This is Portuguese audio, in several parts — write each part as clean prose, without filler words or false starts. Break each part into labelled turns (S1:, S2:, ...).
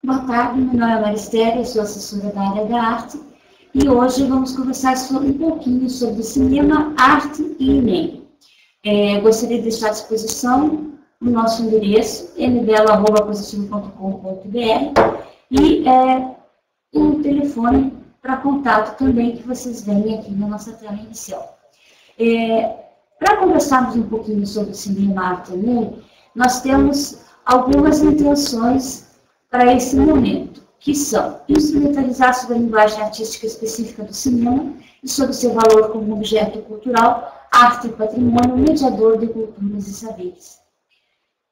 S1: Boa tarde, meu nome é Maristéria, eu sou assessora da área da arte e hoje vamos conversar um pouquinho sobre cinema, arte e Enem. Gostaria de deixar à disposição o nosso endereço, mbela@positivo.com.br e o telefone para contato também que vocês veem aqui na nossa tela inicial. Para conversarmos um pouquinho sobre cinema, arte e Enem, nós temos algumas intenções para esse momento, que são instrumentalizar sobre a linguagem artística específica do cinema e sobre seu valor como objeto cultural, arte e patrimônio, mediador de culturas e saberes.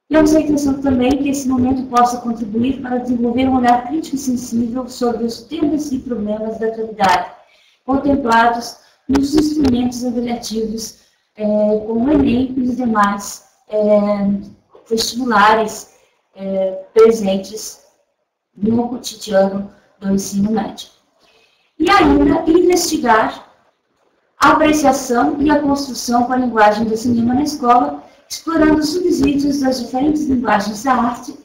S1: Temos a intenção também que esse momento possa contribuir para desenvolver um olhar crítico e sensível sobre os temas e problemas da atualidade, contemplados nos instrumentos avaliativos como o Enem e os demais vestibulares presentes no cotidiano do ensino médio. E ainda investigar a apreciação e a construção com a linguagem do cinema na escola, explorando os subsídios das diferentes linguagens da arte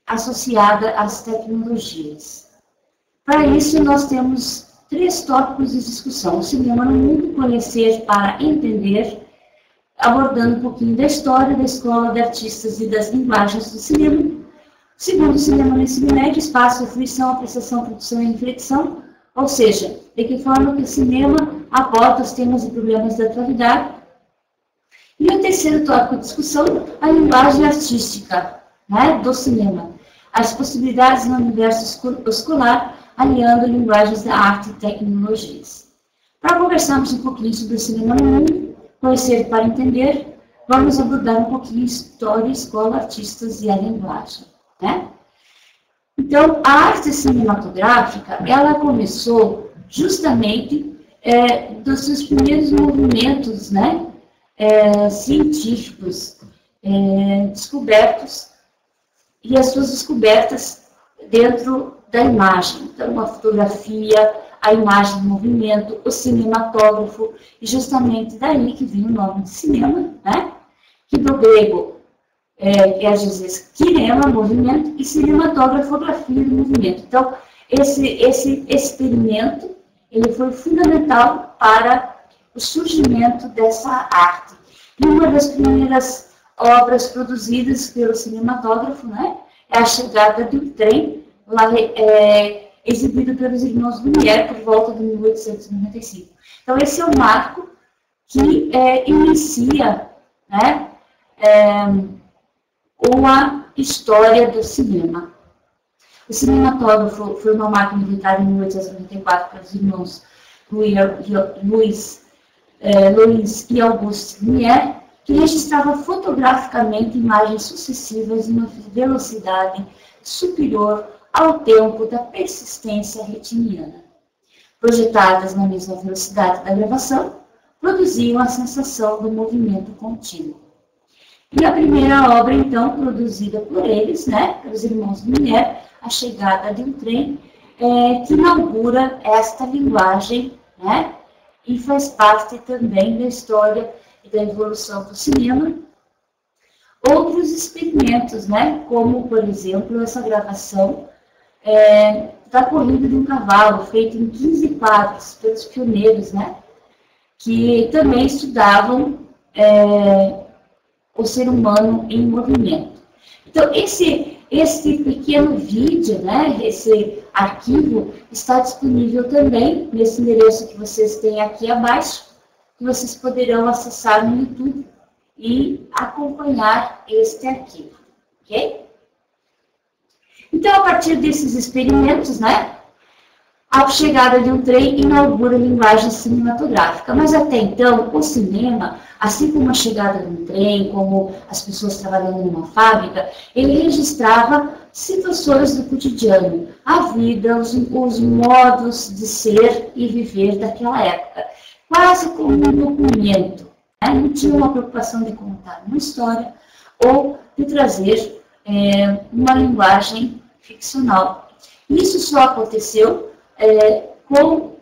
S1: associada às tecnologias. Para isso, nós temos 3 tópicos de discussão: o cinema no mundo, conhecer para entender, abordando um pouquinho da história da escola de artistas e das linguagens do cinema. Segundo, o cinema no ensino médio, espaço, fruição, apreciação, produção e reflexão, ou seja, de que forma que o cinema aborda os temas e problemas da atualidade. E o terceiro tópico de discussão, a linguagem artística do cinema, as possibilidades no universo escolar, aliando linguagens da arte e tecnologias. Para conversarmos um pouquinho sobre o cinema no mundo, conhecer para entender, vamos abordar um pouquinho história, escola, artistas e a linguagem. Então, a arte cinematográfica, ela começou justamente dos seus primeiros movimentos científicos descobertos e as suas descobertas dentro da imagem. Então, a fotografia, a imagem em movimento, o cinematógrafo, e justamente daí que vem o nome de cinema, que do grego quer dizer kinema, movimento, e cinematógrafo, fotografia de movimento. Então, esse experimento ele foi fundamental para o surgimento dessa arte. E uma das primeiras obras produzidas pelo cinematógrafo é A Chegada de um Trem, exibido pelos irmãos Lumière por volta de 1895. Então, esse é o marco que inicia uma história do cinema. O cinematógrafo foi uma máquina inventada em 1894 pelos irmãos Louis e Auguste Lumière, que registrava fotograficamente imagens sucessivas em uma velocidade superior ao tempo da persistência retiniana. Projetadas na mesma velocidade da gravação, produziam a sensação do movimento contínuo. E a primeira obra, então, produzida por eles, pelos irmãos Lumière, A Chegada de um Trem, que inaugura esta linguagem, e faz parte também da história e da evolução do cinema. Outros experimentos, como, por exemplo, essa gravação da corrida de um cavalo, feita em 15 quadros pelos pioneiros, que também estudavam o ser humano em movimento. Então, esse pequeno vídeo, esse arquivo, está disponível também nesse endereço que vocês têm aqui abaixo, que vocês poderão acessar no YouTube e acompanhar este arquivo, ok? Então, a partir desses experimentos, A Chegada de um Trem inaugura a linguagem cinematográfica, mas até então, o cinema, assim como a chegada de um trem, como as pessoas trabalhando numa fábrica, ele registrava situações do cotidiano, a vida, os modos de ser e viver daquela época, quase como um documento. Não tinha uma preocupação de contar uma história ou de trazer uma linguagem ficcional. Isso só aconteceu com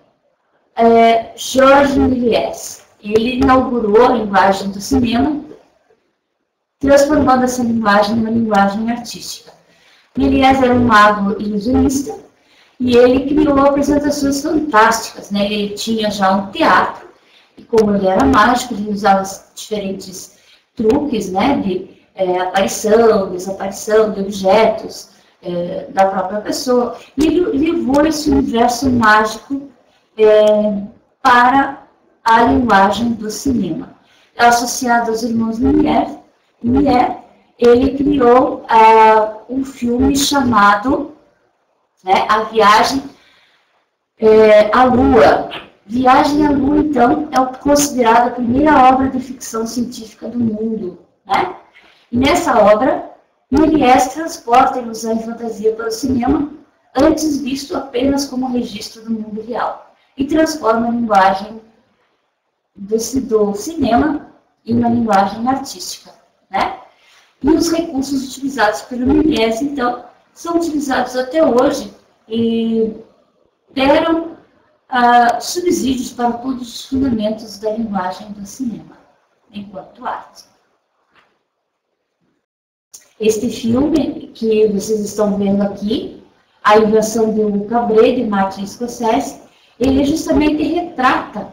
S1: Georges Méliès. Ele inaugurou a linguagem do cinema, transformando essa linguagem numa linguagem artística. Méliès era um mago ilusionista e ele criou apresentações fantásticas, né? Ele tinha já um teatro e como ele era mágico, ele usava diferentes truques, né? De aparição, desaparição de objetos da própria pessoa. E ele levou esse universo mágico para a linguagem do cinema. Associado aos irmãos Lumière, ele criou um filme chamado A Viagem à Lua. Viagem à Lua, então, é considerada a primeira obra de ficção científica do mundo, né? E nessa obra, Méliès transporta a ilusão e fantasia para o cinema, antes visto apenas como registro do mundo real, e transforma a linguagem do cinema em uma linguagem artística, né? E os recursos utilizados pelo Méliès, então, são utilizados até hoje e deram subsídios para todos os fundamentos da linguagem do cinema, enquanto arte. Este filme que vocês estão vendo aqui, A Invenção de Hugo Cabret, de Martin Scorsese, ele justamente retrata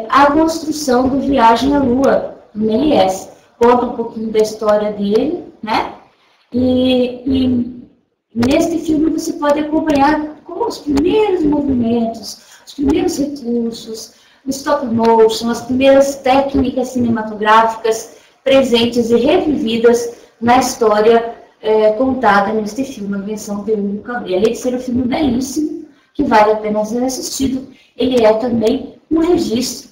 S1: a construção do Viagem à Lua, do Méliès. Conta um pouquinho da história dele, né? E neste filme você pode acompanhar como os primeiros movimentos, os primeiros recursos, o stop motion, as primeiras técnicas cinematográficas presentes e revividas na história contada neste filme, A Invenção de Hugo Cabret. Além de ser um filme belíssimo, que vale a pena ser assistido, ele é também um registro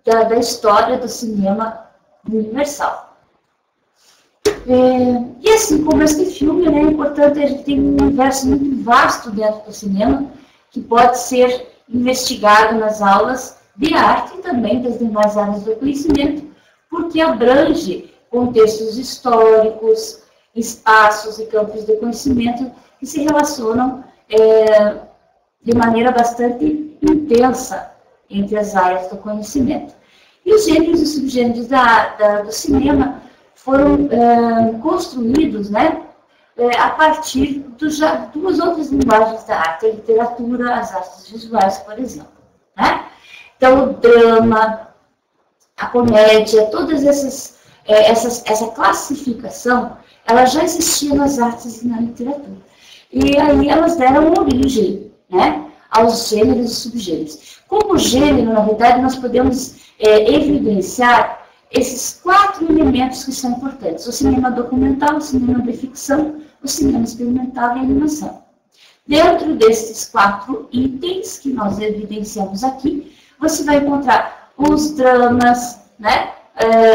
S1: da história do cinema universal. E assim como este filme, né, é importante, a gente tem um universo muito vasto dentro do cinema, que pode ser investigado nas aulas de arte e também das demais áreas do conhecimento, porque abrange contextos históricos, espaços e campos de conhecimento que se relacionam de maneira bastante intensa entre as áreas do conhecimento. E os gêneros e subgêneros do cinema foram construídos, né, a partir de duas outras linguagens da arte, a literatura, as artes visuais, por exemplo, né? Então, o drama, a comédia, todas essa classificação, ela já existia nas artes e na literatura. E aí elas deram origem, né, aos gêneros e subgêneros. Como gênero, na verdade, nós podemos evidenciar esses 4 elementos que são importantes: o cinema documental, o cinema de ficção, o cinema experimental e a animação. Dentro desses 4 itens que nós evidenciamos aqui, você vai encontrar os dramas, né,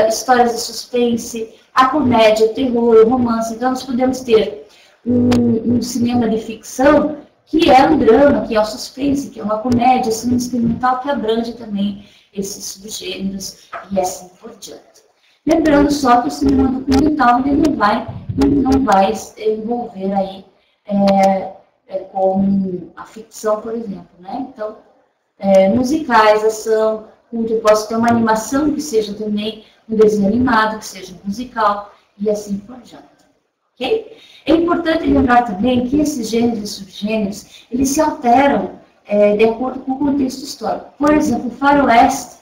S1: histórias de suspense, a comédia, o terror, o romance. Então, nós podemos ter um cinema de ficção que é um drama, que é o suspense, que é uma comédia, cinema experimental que abrange também esses subgêneros e assim por diante. Lembrando só que o cinema documental ele não vai envolver aí com a ficção, por exemplo, né? Então, musicais, ação, onde eu posso ter uma animação que seja também um desenho animado, que seja musical e assim por diante. Okay? É importante lembrar também que esses gêneros e subgêneros, eles se alteram de acordo com o contexto histórico. Por exemplo, o faroeste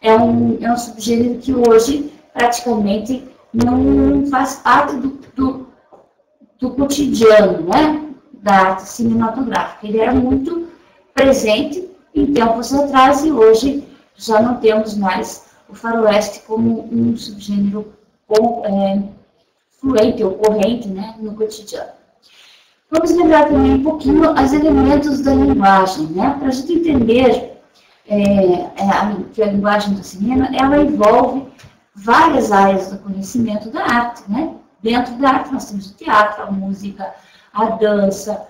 S1: é um subgênero que hoje praticamente não faz parte do cotidiano, né, da arte cinematográfica. Ele era muito presente em tempos atrás e hoje já não temos mais o faroeste como um subgênero fluente ou corrente, né, no cotidiano. Vamos lembrar também um pouquinho os elementos da linguagem, né, para a gente entender que a linguagem do cinema, ela envolve várias áreas do conhecimento da arte, né? Dentro da arte nós temos o teatro, a música, a dança,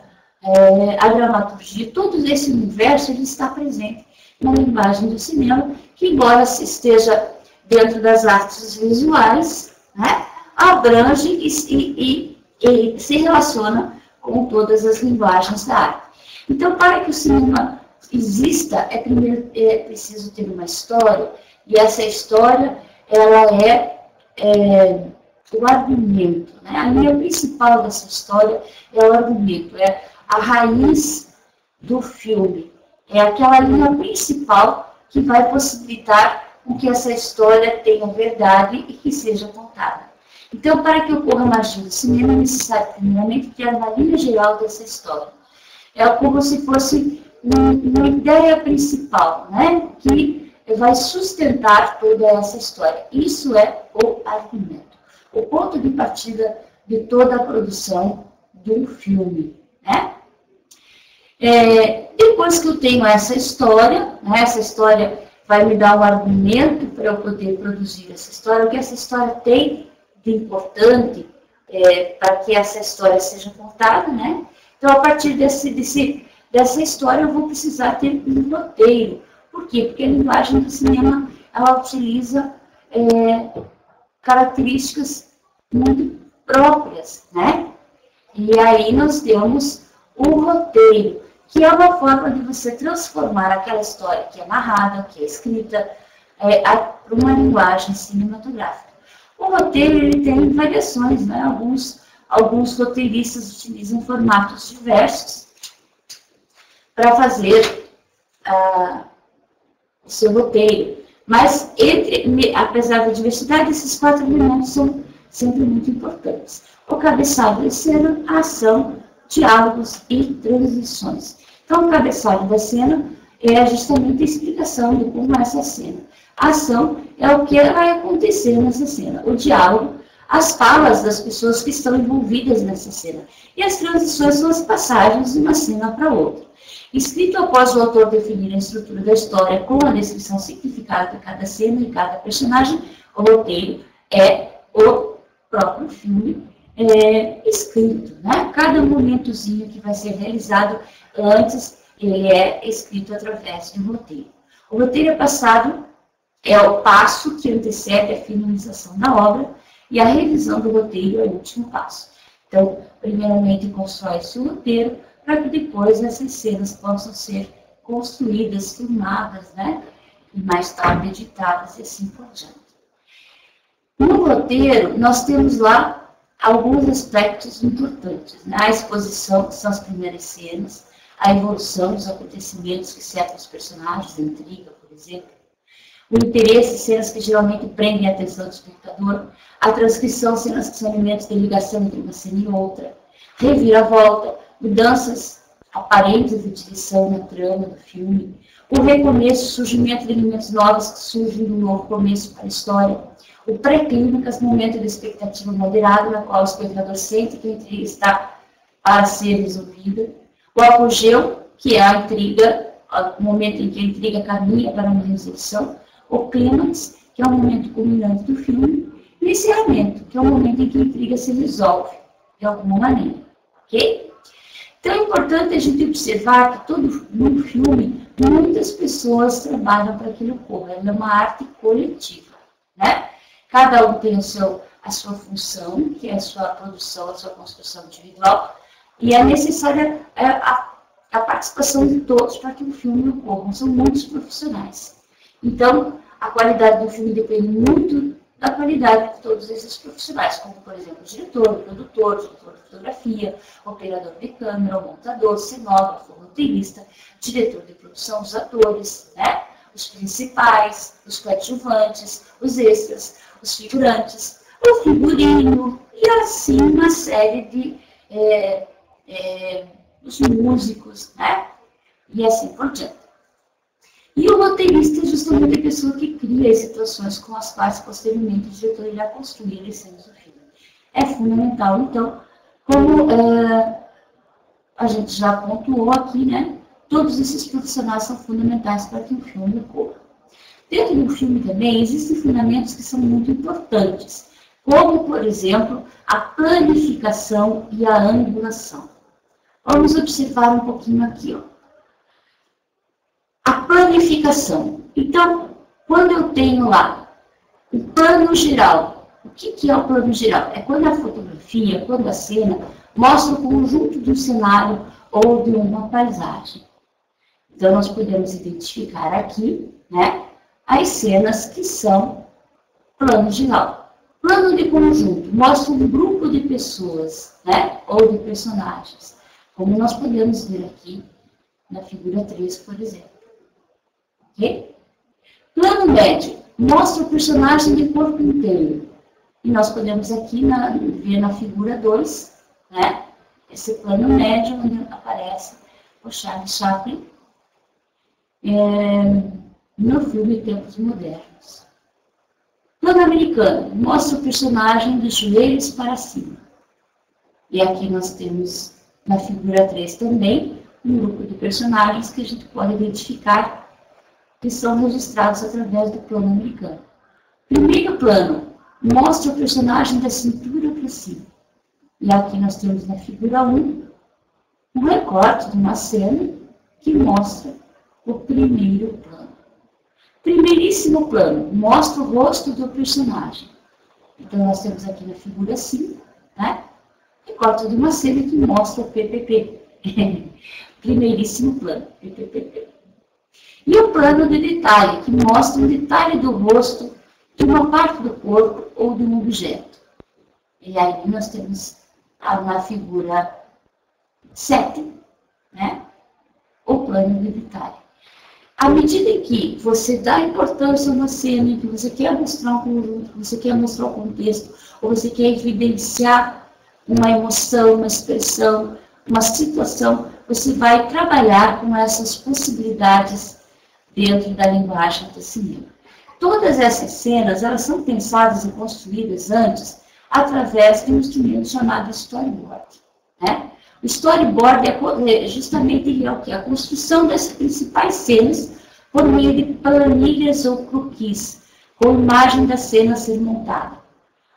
S1: a dramaturgia, todo esse universo ele está presente na linguagem do cinema, que embora esteja dentro das artes visuais, né, abrange e se relaciona com todas as linguagens da arte. Então, para que o cinema exista, primeiro preciso ter uma história, e essa história ela é o argumento, né? A linha principal dessa história é o argumento, é a raiz do filme. É aquela linha principal que vai possibilitar que essa história tenha verdade e que seja contada. Então, para que ocorra magia no cinema, é necessário, primeiramente, ter uma linha geral dessa história. É como se fosse uma ideia principal, né? Que vai sustentar toda essa história. Isso é o argumento, o ponto de partida de toda a produção do filme, né? Depois que eu tenho essa história, né? Essa história vai me dar um argumento para eu poder produzir essa história, o que essa história tem de importante para que essa história seja contada, né? Então, a partir dessa história, eu vou precisar ter um roteiro. Por quê? Porque a linguagem do cinema, ela utiliza características muito próprias, né? E aí nós temos o roteiro, que é uma forma de você transformar aquela história que é narrada, que é escrita, para uma linguagem cinematográfica. O roteiro, ele tem variações, né? Alguns roteiristas utilizam formatos diversos para fazer o seu roteiro. Mas, apesar da diversidade, esses 4 elementos são sempre muito importantes. O cabeçalho da cena, a ação, diálogos e transições. Então, o cabeçalho da cena é justamente a explicação de como é essa cena. A ação é o que vai acontecer nessa cena. O diálogo, as falas das pessoas que estão envolvidas nessa cena. E as transições são as passagens de uma cena para outra. Escrito após o autor definir a estrutura da história com a descrição simplificada de cada cena e cada personagem, o roteiro é o próprio filme escrito, né? Cada momentozinho que vai ser realizado antes, ele é escrito através de um roteiro. O roteiro é o passo que antecede a finalização da obra, e a revisão do roteiro é o último passo. Então, primeiramente constrói-se o roteiro, para que depois essas cenas possam ser construídas, filmadas, né? E mais tarde editadas e assim por diante. No roteiro, nós temos lá alguns aspectos importantes, né? A exposição, que são as primeiras cenas, a evolução dos acontecimentos que cercam os personagens, a intriga, por exemplo, o interesse, cenas que geralmente prendem a atenção do espectador, a transcrição, cenas que são elementos de ligação entre uma cena e outra, reviravolta, mudanças aparentes de direção na trama do filme, o recomeço, surgimento de elementos novos que surgem de um novo começo para a história, o pré-clímax, momento de expectativa moderada, na qual o espectador sente que a intriga está para ser resolvida, o apogeu, que é a intriga, o momento em que a intriga caminha para uma resolução, o clímax, que é o momento culminante do filme, e o encerramento, que é o momento em que a intriga se resolve, de alguma maneira, ok? Então é importante a gente observar que no filme, muitas pessoas trabalham para que ele ocorra, é uma arte coletiva, né? Cada um tem a sua função, que é a sua produção, a sua construção individual, e é necessária a participação de todos para que o filme ocorra. São muitos profissionais. Então, a qualidade do filme depende muito da qualidade de todos esses profissionais, como, por exemplo, o diretor, o produtor, o diretor de fotografia, o operador de câmera, o montador, o cenógrafo, o roteirista, o diretor de produção, os atores, né? Os principais, os coadjuvantes, os extras, os figurantes, o figurino, e assim uma série de os músicos, né? E assim por diante. E o roteirista é justamente a pessoa que cria as situações com as quais, posteriormente, o diretor irá construir as cenas do filme. É fundamental, então, como a gente já pontuou aqui, né? Todos esses profissionais são fundamentais para que o filme ocorra. Dentro do filme também existem fundamentos que são muito importantes, como, por exemplo, a planificação e a angulação. Vamos observar um pouquinho aqui, ó. A planificação. Então, quando eu tenho lá o plano geral, o que é o plano geral? É quando a fotografia, quando a cena mostra o conjunto de um cenário ou de uma paisagem. Então, nós podemos identificar aqui, né, as cenas que são plano geral. Plano de conjunto mostra um grupo de pessoas, né? Ou de personagens, como nós podemos ver aqui na figura 3, por exemplo. Ok? Plano médio mostra o personagem de corpo inteiro. E nós podemos aqui ver na figura 2, né? Esse plano médio onde aparece o Charles Chaplin no filme Tempos Modernos. Plano americano mostra o personagem dos joelhos para cima. E aqui nós temos na figura 3 também um grupo de personagens que a gente pode identificar que são registrados através do plano americano. Primeiro plano mostra o personagem da cintura para cima. E aqui nós temos na figura 1 um recorte de uma cena que mostra o primeiro plano. Primeiríssimo plano mostra o rosto do personagem. Então nós temos aqui na figura 5, né? Recorte de uma cena que mostra o PPP. Primeiríssimo plano, PPP. E o plano de detalhe, que mostra um detalhe do rosto de uma parte do corpo ou de um objeto. E aí nós temos na figura 7, né? O plano de detalhe. À medida em que você dá importância a uma cena, em que você quer mostrar um conjunto, que você quer mostrar um contexto, ou você quer evidenciar uma emoção, uma expressão, uma situação, você vai trabalhar com essas possibilidades dentro da linguagem do cinema. Todas essas cenas, elas são pensadas e construídas antes através de um instrumento chamado storyboard, né? O storyboard é justamente a construção das principais cenas por meio de planilhas ou croquis, com a imagem da cena a ser montada.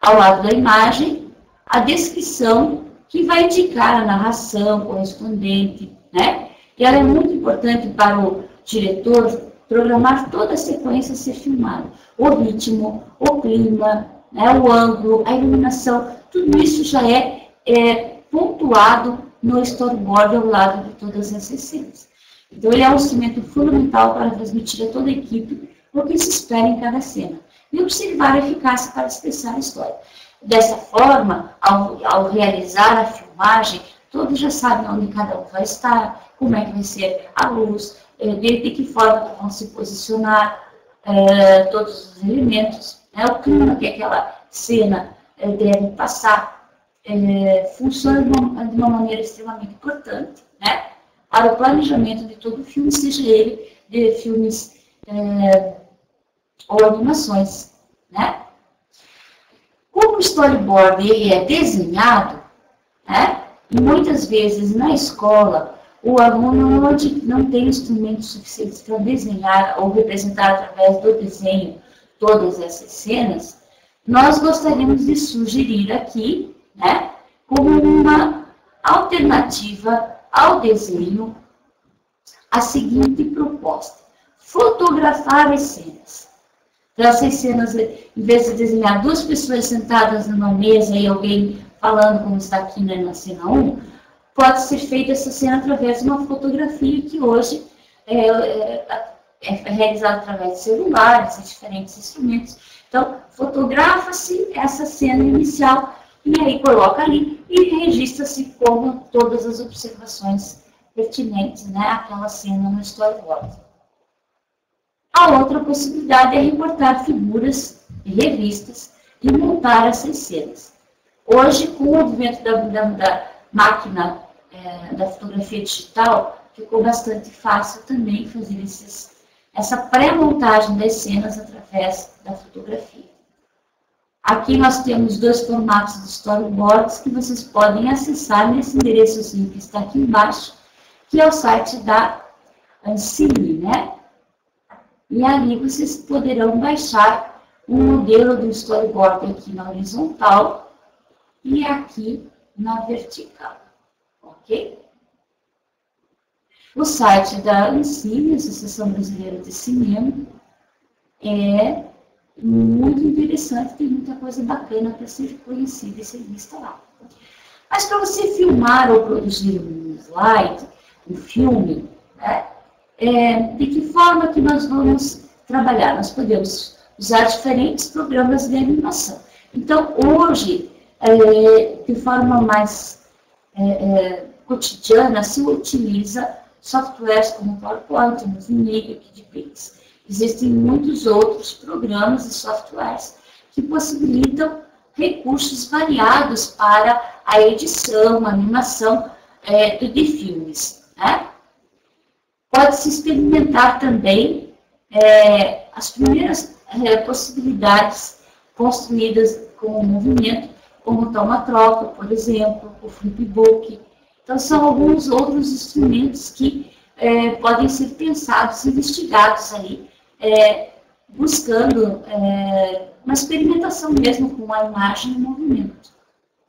S1: Ao lado da imagem, a descrição que vai indicar a narração correspondente, né? E ela é muito importante para o diretor programar toda a sequência a ser filmada. O ritmo, o clima, né? O ângulo, a iluminação, tudo isso já é pontuado no storyboard ao lado de todas essas cenas. Então, ele é um instrumento fundamental para transmitir a toda a equipe o que se espera em cada cena e observar a eficácia para expressar a história. Dessa forma, ao realizar a filmagem, todos já sabem onde cada um vai estar, como é que vai ser a luz, de que forma vão se posicionar todos os elementos, né, o clima que aquela cena deve passar. Funciona de uma maneira extremamente importante, né, para o planejamento de todo o filme, seja ele de filmes ou animações, né. Como o storyboard ele é desenhado, né, e muitas vezes na escola o aluno não tem instrumentos suficientes para desenhar ou representar através do desenho todas essas cenas, nós gostaríamos de sugerir aqui, né, como uma alternativa ao desenho, a seguinte proposta: fotografar as cenas. Então, essas cenas, em vez de desenhar duas pessoas sentadas numa mesa e alguém falando como está aqui na cena 1, pode ser feita essa cena através de uma fotografia que hoje é realizada através de celulares, de diferentes instrumentos. Então, fotografa-se essa cena inicial e aí coloca ali e registra-se como todas as observações pertinentes, né, àquela cena no storyboard. A outra possibilidade é recortar figuras de revistas e montar essas cenas. Hoje, com o advento da máquina da fotografia digital, ficou bastante fácil também fazer essa pré-montagem das cenas através da fotografia. Aqui nós temos dois formatos de storyboards que vocês podem acessar nesse endereçozinho que está aqui embaixo, que é o site da Ancine, né? E ali vocês poderão baixar um modelo do storyboard aqui na horizontal e aqui na vertical, ok? O site da Ancine, Associação Brasileira de Cinema, é muito interessante, tem muita coisa bacana para ser conhecida e ser vista lá. Mas para você filmar ou produzir um slide, um filme, né, de que forma que nós vamos trabalhar? Nós podemos usar diferentes programas de animação. Então, hoje, de forma mais cotidiana, se utiliza softwares como PowerPoint, Movie Maker, KidPix. Existem muitos outros programas e softwares que possibilitam recursos variados para a edição, a animação de filmes. Né? Pode-se experimentar também as primeiras possibilidades construídas com o movimento, como o toma-troca, por exemplo, o flipbook. Então, são alguns outros instrumentos que podem ser pensados, investigados aí, buscando uma experimentação mesmo com a imagem e movimento.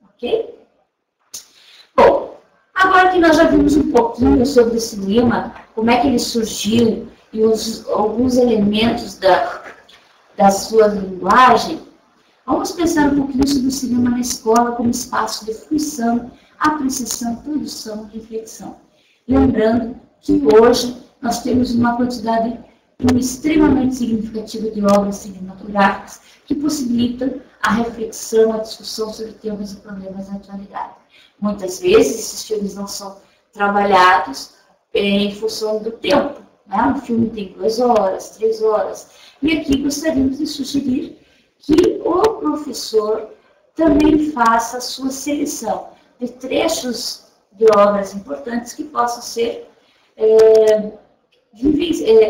S1: Ok? Bom, agora que nós já vimos um pouquinho sobre o cinema, como é que ele surgiu e alguns elementos da sua linguagem, vamos pensar um pouquinho sobre o cinema na escola como espaço de fruição, apreciação, produção e reflexão. Lembrando que hoje nós temos uma quantidade extremamente significativa de obras cinematográficas que possibilitam a reflexão, a discussão sobre temas e problemas da atualidade. Muitas vezes esses filmes não são trabalhados em função do tempo. Né? Um filme tem 2 horas, 3 horas. E aqui gostaríamos de sugerir que o professor também faça a sua seleção de trechos de obras importantes que possam ser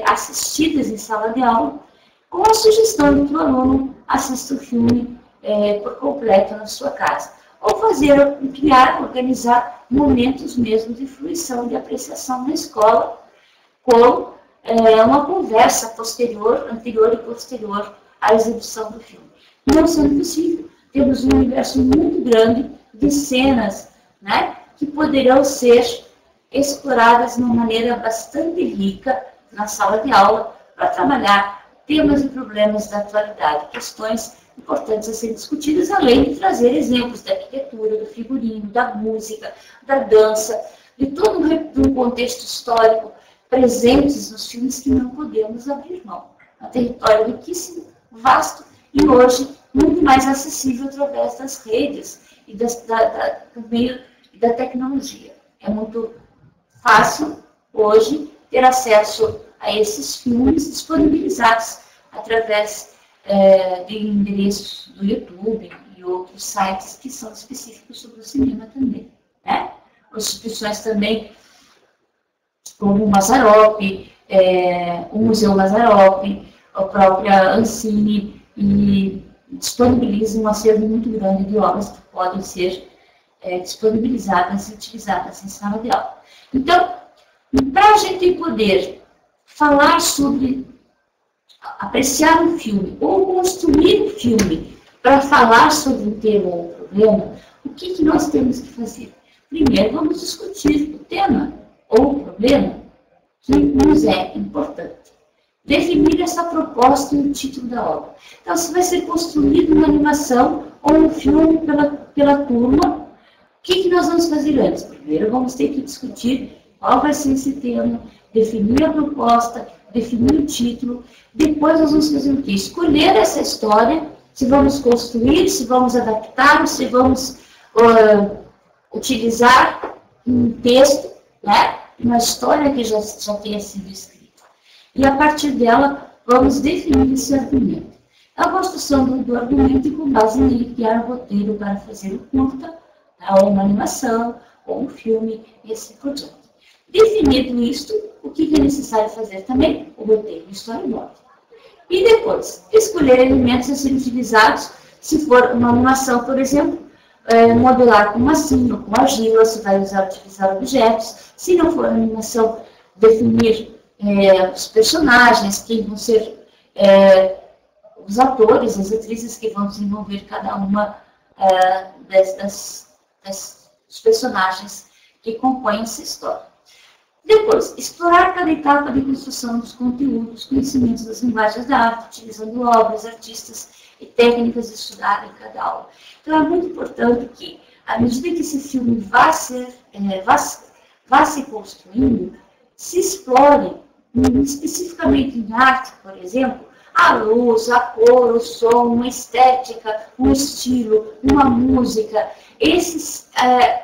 S1: assistidas em sala de aula, com a sugestão de que o aluno assista o filme por completo na sua casa. Ou organizar momentos mesmo de fruição, de apreciação na escola, com uma conversa anterior e posterior à exibição do filme. Não sendo possível, temos um universo muito grande de cenas, né, que poderão ser exploradas de uma maneira bastante rica na sala de aula para trabalhar temas e problemas da atualidade, questões importantes a serem discutidas, além de trazer exemplos da arquitetura, do figurino, da música, da dança, de todo um contexto histórico presentes nos filmes que não podemos abrir mão. É um território riquíssimo, vasto e hoje muito mais acessível através das redes e do meio da tecnologia. É muito fácil hoje ter acesso a esses filmes disponibilizados através de endereços do YouTube e outros sites que são específicos sobre o cinema também. Né? Instituições também como o Mazzaropi, o Museu Mazzaropi, a própria Ancine, e disponibilizam um acervo muito grande de obras que podem ser disponibilizadas e utilizadas em sala de aula. Então, para a gente poder falar sobre apreciar um filme ou construir um filme para falar sobre um tema ou um problema, o que nós temos que fazer? Primeiro, vamos discutir o tema ou o problema que nos é importante. Definir essa proposta e o título da obra. Então, se vai ser construído uma animação ou um filme pela turma, o que nós vamos fazer antes? Primeiro, vamos ter que discutir qual vai ser esse tema, definir a proposta, definir o título. Depois nós vamos fazer o quê? Escolher essa história, se vamos construir, se vamos adaptar, se vamos utilizar um texto, né? Uma história que já tenha sido escrita. E a partir dela, vamos definir esse argumento. A construção do argumento e com base nele criar um roteiro para fazer o curta, ou uma animação, ou um filme, e assim por diante. Definido isto, o que é necessário fazer também? O roteiro e storyboard. E depois, escolher elementos a serem utilizados, se for uma animação, por exemplo, modelar com massinha ou com argila, se vai utilizar objetos. Se não for animação, definir os personagens, quem vão ser os atores, as atrizes que vão desenvolver cada uma dos personagens que compõem essa história. Depois, explorar cada etapa de construção dos conteúdos, conhecimentos das linguagens da arte, utilizando obras, artistas e técnicas estudadas em cada aula. Então, é muito importante que, à medida que esse filme vá se construindo, se explore, especificamente em arte, por exemplo, a luz, a cor, o som, uma estética, um estilo, uma música. Esses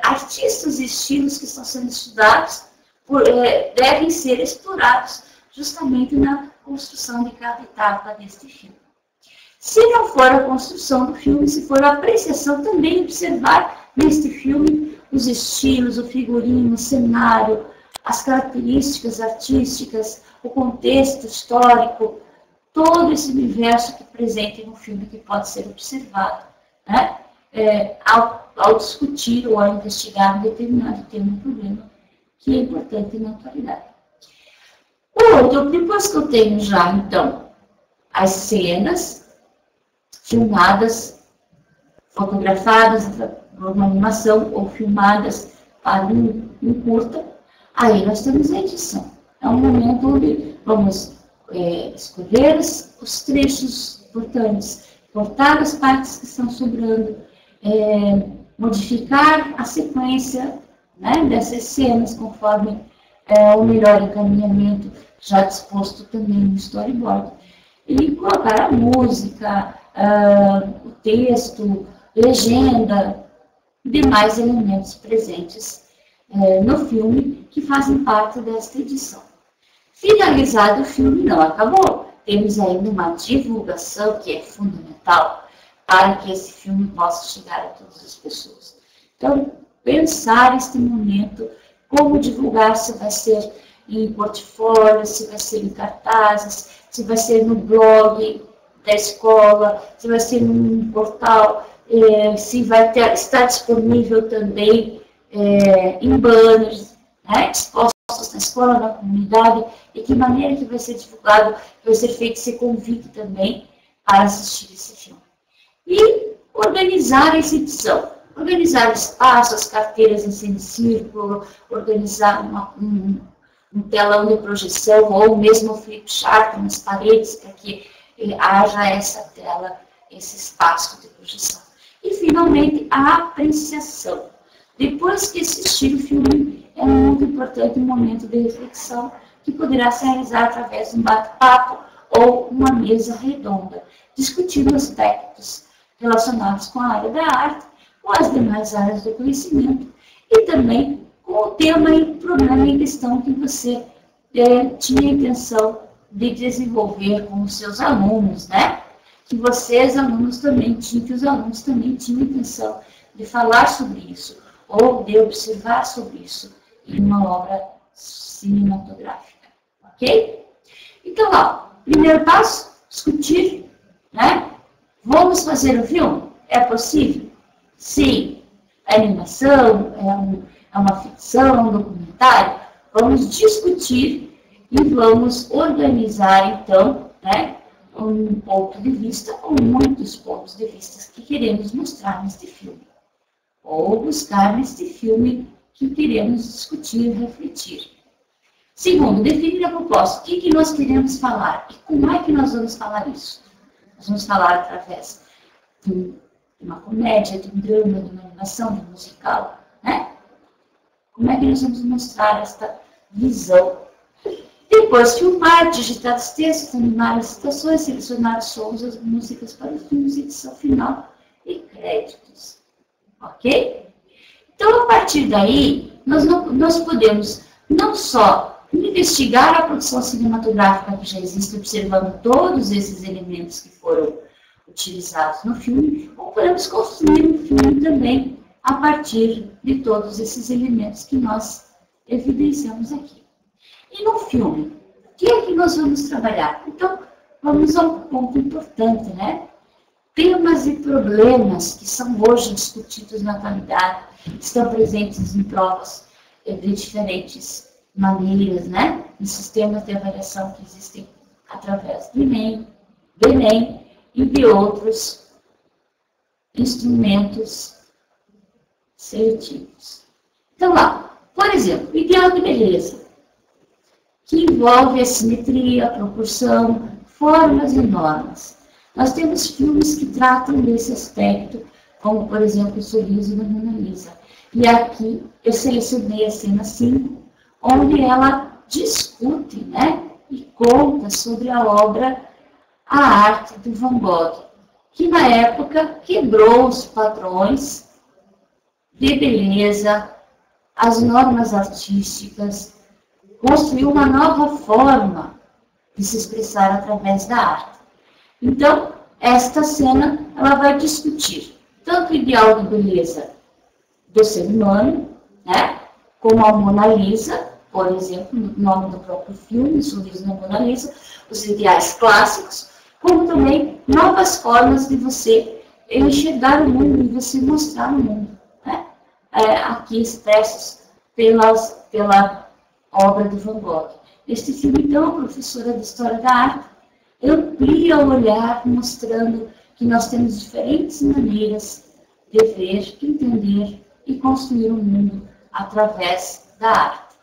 S1: artistas e estilos que estão sendo estudados devem ser explorados justamente na construção de cada etapa deste filme. Se não for a construção do filme, se for a apreciação, também observar neste filme os estilos, o figurino, o cenário, as características artísticas, o contexto histórico, todo esse universo que é presente no filme que pode ser observado, né? Ao discutir ou ao investigar um determinado tema ou problema que é importante na atualidade. O outro, depois que eu tenho já, então, as cenas filmadas, fotografadas por uma animação ou filmadas para um curta, aí nós temos a edição. É um momento onde vamos escolher os trechos importantes, cortar as partes que estão sobrando, modificar a sequência, né, dessas cenas conforme o melhor encaminhamento já disposto também no storyboard. E colocar a música, o texto, legenda, demais elementos presentes no filme que fazem parte desta edição. Finalizado o filme, não acabou. Temos ainda uma divulgação que é fundamental para que esse filme possa chegar a todas as pessoas. Então, pensar este momento, como divulgar, se vai ser em portfólio, se vai ser em cartazes, se vai ser no blog da escola, se vai ser num portal, se vai estar disponível também em banners, né, expostos na escola, na comunidade, e que maneira que vai ser divulgado, que vai ser feito esse convite também para assistir esse filme. E organizar essa edição, organizar o espaço, as carteiras em semicírculo, organizar um telão de projeção ou mesmo um flip chart nas paredes para que haja essa tela, esse espaço de projeção. E, finalmente, a apreciação. Depois que assistir o filme, é muito importante um momento de reflexão que poderá se realizar através de um bate-papo ou uma mesa redonda, discutindo aspectos relacionados com a área da arte, com as demais áreas do conhecimento e também com o tema e problema em questão que você tinha a intenção de desenvolver com os seus alunos, né? Que vocês, alunos, também tinham, que os alunos também tinham a intenção de falar sobre isso, ou de observar sobre isso em uma obra cinematográfica, ok? Então, primeiro passo, discutir, né? Vamos fazer um filme? É possível? Sim. É animação? É uma ficção? É um documentário? Vamos discutir e vamos organizar, então, né, um ponto de vista ou muitos pontos de vista que queremos mostrar neste filme. Ou buscar neste filme que queremos discutir, refletir. Segundo, definir a proposta. O que nós queremos falar? E como é que nós vamos falar isso? Nós vamos falar através de uma comédia, de um drama, de uma animação, de um musical, né? Como é que nós vamos mostrar esta visão? Depois, filmar, digitar os textos, animar as citações, selecionar os sons, as músicas para os filmes, edição final e créditos. Ok? Então, a partir daí, nós podemos não só investigar a produção cinematográfica que já existe, observando todos esses elementos que foram utilizados no filme, ou podemos construir um filme também a partir de todos esses elementos que nós evidenciamos aqui. E no filme, o que é que nós vamos trabalhar? Então, vamos a um ponto importante, né? Temas e problemas que são hoje discutidos na atualidade, estão presentes em provas de diferentes maneiras, né? Em sistemas de avaliação que existem através do Enem e de outros instrumentos seletivos. Então, por exemplo, ideal de beleza, que envolve a simetria, a proporção, formas e normas. Nós temos filmes que tratam desse aspecto, como, por exemplo, O Sorriso da Mona Lisa. E aqui eu selecionei a cena 5, onde ela discute, né, e conta sobre a obra a arte do Van Gogh, que na época quebrou os padrões de beleza, as normas artísticas, construiu uma nova forma de se expressar através da arte. Então, esta cena ela vai discutir tanto o ideal de beleza do ser humano, né, como a Mona Lisa, por exemplo, no nome do próprio filme, Sorriso na Mona Lisa, os ideais clássicos, como também novas formas de você enxergar o mundo e você mostrar o mundo, né? Aqui expressos pela obra de Van Gogh. Este filme, então, a professora de História da Arte amplia o olhar, mostrando que nós temos diferentes maneiras de ver, entender e construir o mundo através da arte.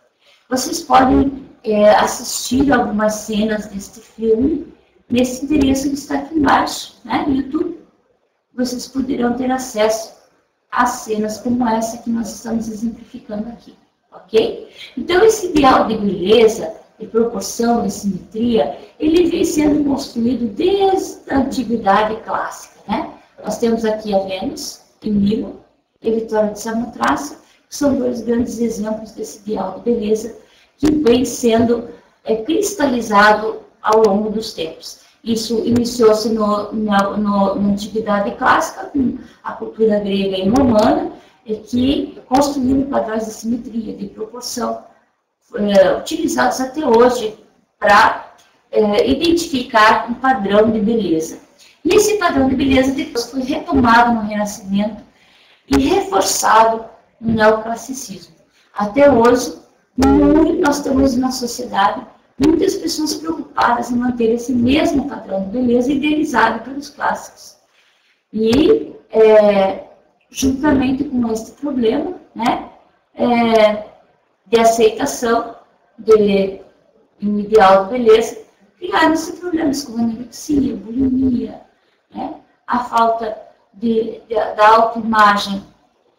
S1: Vocês podem assistir algumas cenas deste filme nesse endereço que está aqui embaixo, né, no YouTube. Vocês poderão ter acesso a cenas como essa que nós estamos exemplificando aqui, ok? Então, esse ideal de beleza, de proporção, de simetria, ele vem sendo construído desde a antiguidade clássica, né? Nós temos aqui a Vênus, em Milo, e Vitória de Samotrácia, que são dois grandes exemplos desse ideal de beleza que vem sendo cristalizado ao longo dos tempos. Isso iniciou-se na Antiguidade Clássica, com a cultura grega e romana, que construíram padrões de simetria, de proporção, utilizados até hoje para identificar um padrão de beleza. E esse padrão de beleza depois foi retomado no Renascimento e reforçado no neoclassicismo. Até hoje, nós temos na sociedade muitas pessoas preocupadas em manter esse mesmo padrão de beleza idealizado pelos clássicos. E, juntamente com este problema, né, de aceitação de um ideal de beleza, criaram-se problemas como anorexia, bulimia, né, a falta da autoimagem,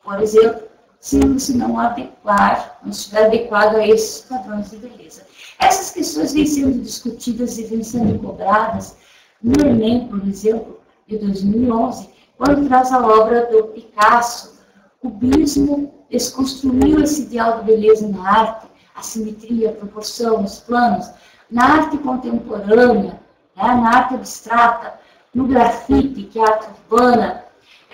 S1: por exemplo, se não adequar, não estiver adequado a esses padrões de beleza. Essas questões vêm sendo discutidas e vêm sendo cobradas no Enem, por exemplo, de 2011, quando traz a obra do Picasso. O cubismo desconstruiu esse ideal de beleza na arte, a simetria, a proporção, os planos, na arte contemporânea, né, na arte abstrata, no grafite, que é a arte urbana.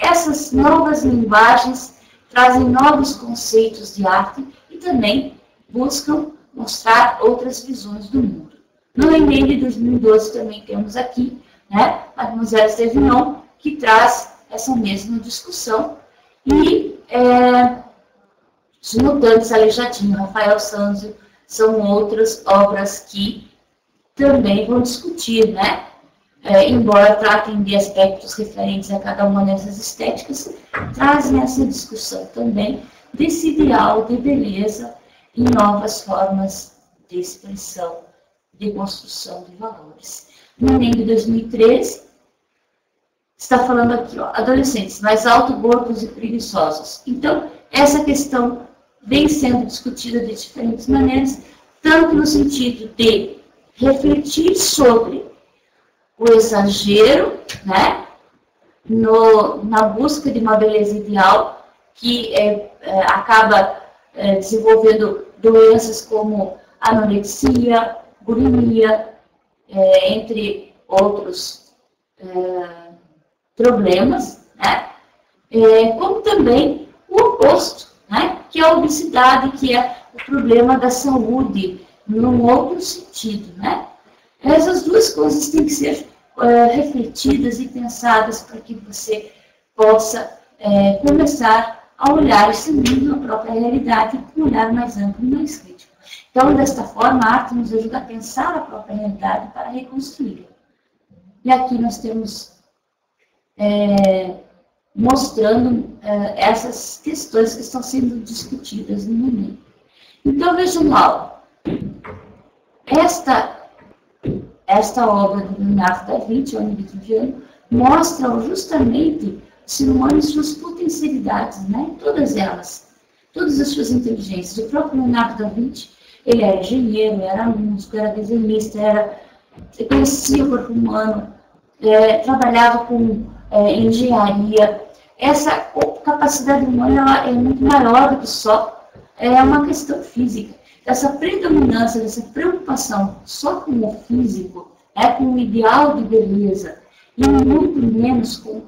S1: Essas novas linguagens trazem novos conceitos de arte e também buscam mostrar outras visões do mundo. No Enem de 2012 também temos aqui, né, Mademoiselle Sévignon, que traz essa mesma discussão, e simultâneos, Aleijadinho, Rafael Sanzio, são outras obras que também vão discutir, né, embora tratem de aspectos referentes a cada uma dessas estéticas, trazem essa discussão também desse ideal de beleza e novas formas de expressão, de construção de valores. No Enem de 2013, está falando aqui, ó, adolescentes mais alto, gordos e preguiçosos. Então, essa questão vem sendo discutida de diferentes maneiras, tanto no sentido de refletir sobre o exagero, né, na busca de uma beleza ideal, que acaba desenvolvendo doenças como anorexia, bulimia, entre outros problemas, né? Como também o oposto, né? Que é a obesidade, que é o problema da saúde, num outro sentido, né? Essas duas coisas têm que ser refletidas e pensadas para que você possa começar a olhar esse mundo na própria realidade com um olhar mais amplo e mais crítico. Então, desta forma, a arte nos ajuda a pensar a própria realidade para reconstruí-la. E aqui nós temos mostrando essas questões que estão sendo discutidas no Enem. Então, vejam lá, esta obra do Leonardo da Vinci, O Homem Vitruviano, mostra justamente o ser humano e suas potencialidades, né? Todas elas, todas as suas inteligências. O próprio Leonardo da Vinci, ele era engenheiro, era músico, era desenhista, conhecia o corpo humano, trabalhava com engenharia. Essa capacidade humana ela é muito maior do que só uma questão física. Essa predominância, essa preocupação só com o físico, com o ideal de beleza, e muito menos com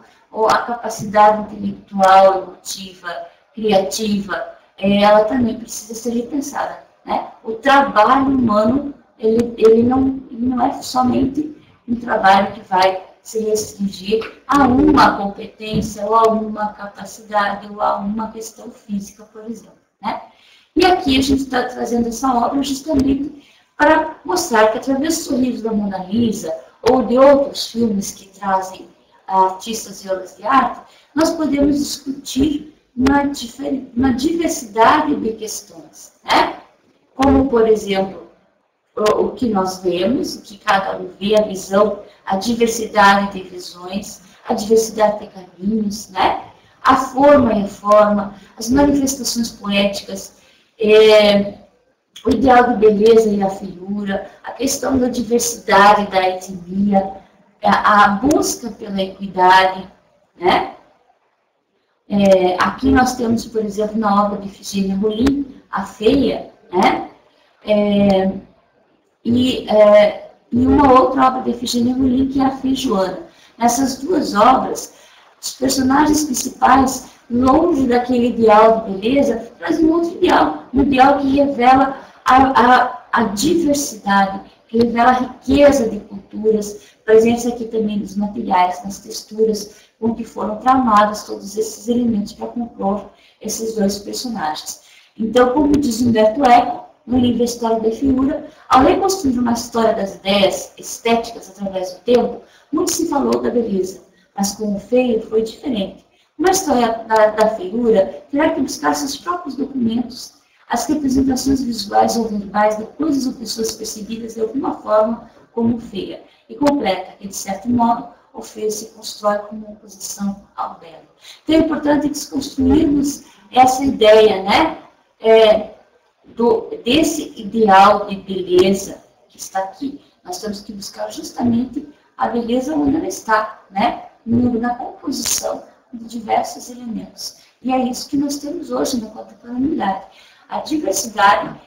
S1: a capacidade intelectual, emotiva, criativa, ela também precisa ser repensada. Né? O trabalho humano, ele não é somente um trabalho que vai se restringir a uma competência, ou a uma capacidade, ou a uma questão física, por exemplo. Né? E aqui a gente está trazendo essa obra justamente para mostrar que, através dos sorrisos da Mona Lisa, ou de outros filmes que trazem artistas e obras de arte, nós podemos discutir uma diversidade de questões, né? Como, por exemplo, o que nós vemos, o que cada um vê, a visão, a diversidade de visões, a diversidade de caminhos, né? A forma e a forma, as manifestações poéticas, o ideal de beleza e a feiura, a questão da diversidade, da etnia, a busca pela equidade, né? Aqui nós temos, por exemplo, na obra de Efigênia Rolim, a Feia, né? E uma outra obra de Efigênia Rolim, que é a Feijoana. Nessas duas obras, os personagens principais, longe daquele ideal de beleza, trazem um outro ideal, um ideal que revela a diversidade, que revela a riqueza de culturas, presença aqui também dos materiais, nas texturas, com que foram tramados todos esses elementos para compor esses dois personagens. Então, como diz Humberto Eco, no livro História da Feiura, ao reconstruir uma história das ideias estéticas através do tempo, muito se falou da beleza, mas com o feio foi diferente. Uma história da feiura terá que buscar seus próprios documentos, as representações visuais ou verbais de coisas ou pessoas percebidas de alguma forma como feia, e completa que, de certo modo, o feio se constrói como oposição ao belo. Então é importante desconstruirmos essa ideia, né, desse ideal de beleza que está aqui. Nós temos que buscar justamente a beleza onde ela está, né, na composição de diversos elementos. E é isso que nós temos hoje na contemporaneidade. A diversidade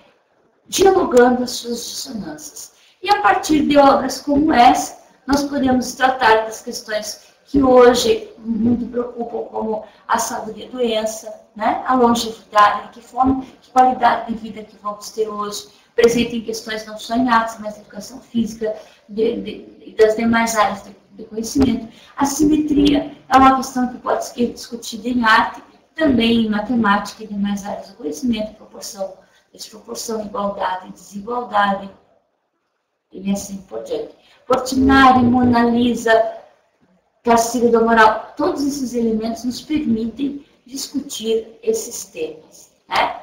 S1: dialogando as suas dissonâncias. E a partir de obras como essa, nós podemos tratar das questões que hoje muito preocupam, como a saúde e a doença, né? A longevidade, que forma, que qualidade de vida que vamos ter hoje, presente em questões não só em artes, mas educação física e das demais áreas de conhecimento. A simetria é uma questão que pode ser discutida em arte, também em matemática e demais áreas do conhecimento, proporção, desproporção, igualdade e desigualdade, e assim por diante. Portinari, Mona Lisa, Castigo da Moral, todos esses elementos nos permitem discutir esses temas. Né?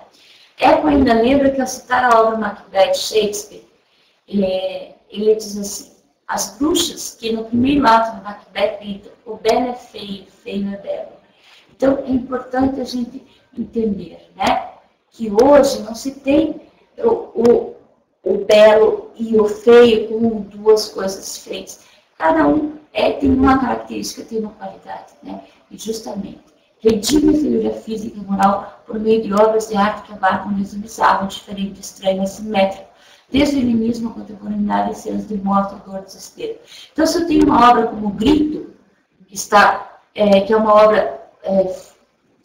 S1: Eco ainda lembra que, ao citar a obra Macbeth de Shakespeare, ele diz assim: as bruxas, que no primeiro ato do Macbeth gritam, o belo é feio, feio é belo. Então, é importante a gente entender, né, que hoje não se tem o belo e o feio como duas coisas diferentes. Cada um tem uma característica, tem uma qualidade, né? E justamente, redime a feiura física e moral por meio de obras de arte que abarcam desde o bizarro, diferente, estranho, assimétrico, desde o animismo à contemporaneidade e cenas de morte, dor, desespero. Então, se eu tenho uma obra como Grito, que é uma obra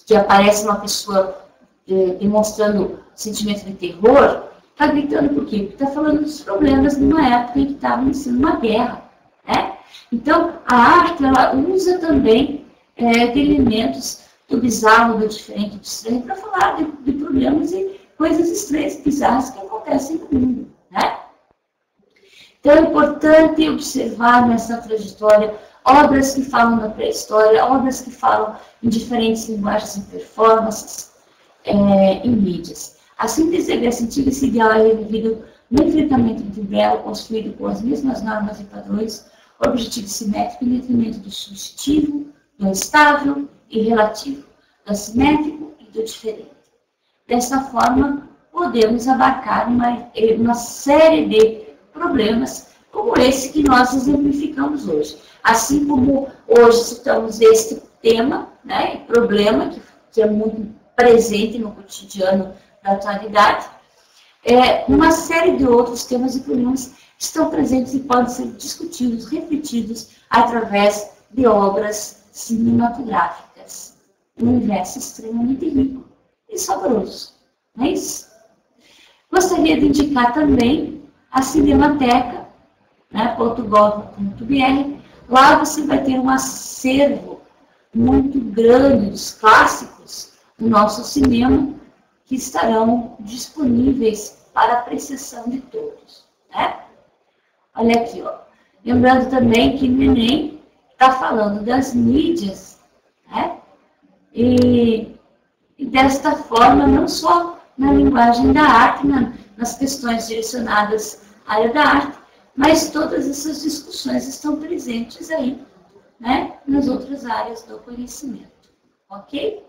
S1: que aparece uma pessoa demonstrando sentimento de terror, está gritando por quê? Porque está falando dos problemas numa época em que estava sendo uma guerra. Né? Então, a arte ela usa também de elementos do bizarro, do diferente, do estranho, para falar de problemas e coisas estranhas, bizarras que acontecem no mundo. Né? Então, é importante observar nessa trajetória obras que falam da pré-história, obras que falam em diferentes linguagens e performances, em mídias. A síntese da Grécia Antiga, esse ideal é revivido no enfrentamento do belo, construído com as mesmas normas e padrões, objetivo simétrico em detrimento do subjetivo, do estável e relativo, do assimétrico e do diferente. Dessa forma, podemos abarcar uma série de problemas como esse que nós exemplificamos hoje. Assim como hoje citamos este tema, né, problema, que é muito presente no cotidiano da atualidade, uma série de outros temas e problemas estão presentes e podem ser discutidos, refletidos através de obras cinematográficas. Um universo extremamente rico e saboroso. Não é isso? Gostaria de indicar também a Cinemateca, né, .gov.br. Lá você vai ter um acervo muito grande dos clássicos do nosso cinema que estarão disponíveis para apreciação de todos. Né? Olha aqui, ó. Lembrando também que o Enem está falando das mídias, né? E desta forma, não só na linguagem da arte, nas questões direcionadas à área da arte, mas todas essas discussões estão presentes aí, né, nas outras áreas do conhecimento, ok?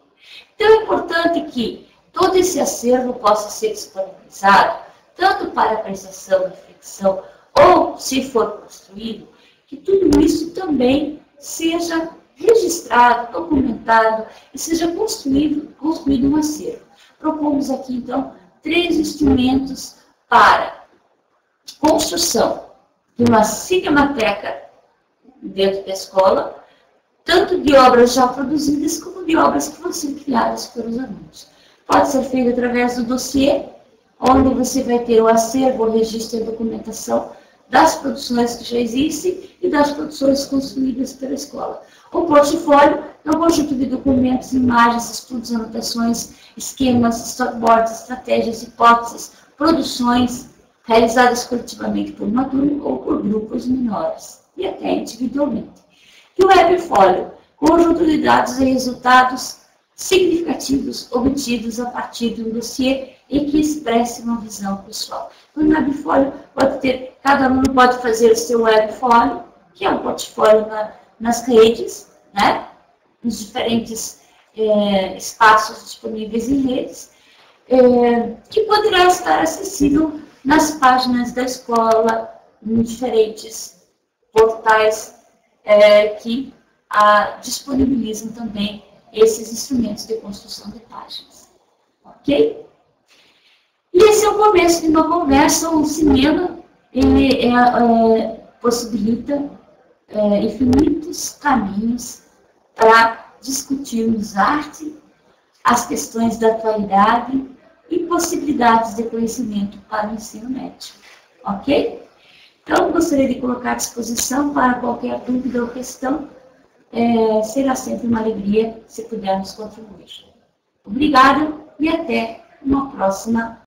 S1: Então, é importante que todo esse acervo possa ser disponibilizado, tanto para apreciação, reflexão, ou, se for construído, que tudo isso também seja registrado, documentado e seja construído um acervo. Propomos aqui, então, 3 instrumentos para construção de uma cinemateca dentro da escola, tanto de obras já produzidas como de obras que vão ser criadas pelos alunos. Pode ser feito através do dossiê, onde você vai ter o acervo, o registro e a documentação das produções que já existem e das produções construídas pela escola. O portfólio é um conjunto de documentos, imagens, estudos, anotações, esquemas, storyboards, estratégias, hipóteses, produções realizadas coletivamente por uma turma ou por grupos menores, e até individualmente. E o webfólio, conjunto de dados e resultados significativos obtidos a partir de um dossiê e que expresse uma visão pessoal. No webfólio, cada aluno pode fazer o seu webfólio, que é um portfólio nas redes, né? Nos diferentes espaços disponíveis em redes, que poderá estar acessível nas páginas da escola, em diferentes portais que disponibilizam também esses instrumentos de construção de páginas. Ok? E esse é o começo de uma conversa. O cinema ele possibilita infinitos caminhos para discutirmos arte, as questões da atualidade e possibilidades de conhecimento para o ensino médio. Ok? Então, gostaria de colocar à disposição para qualquer dúvida ou questão. Será sempre uma alegria se pudermos contribuir. Obrigada e até uma próxima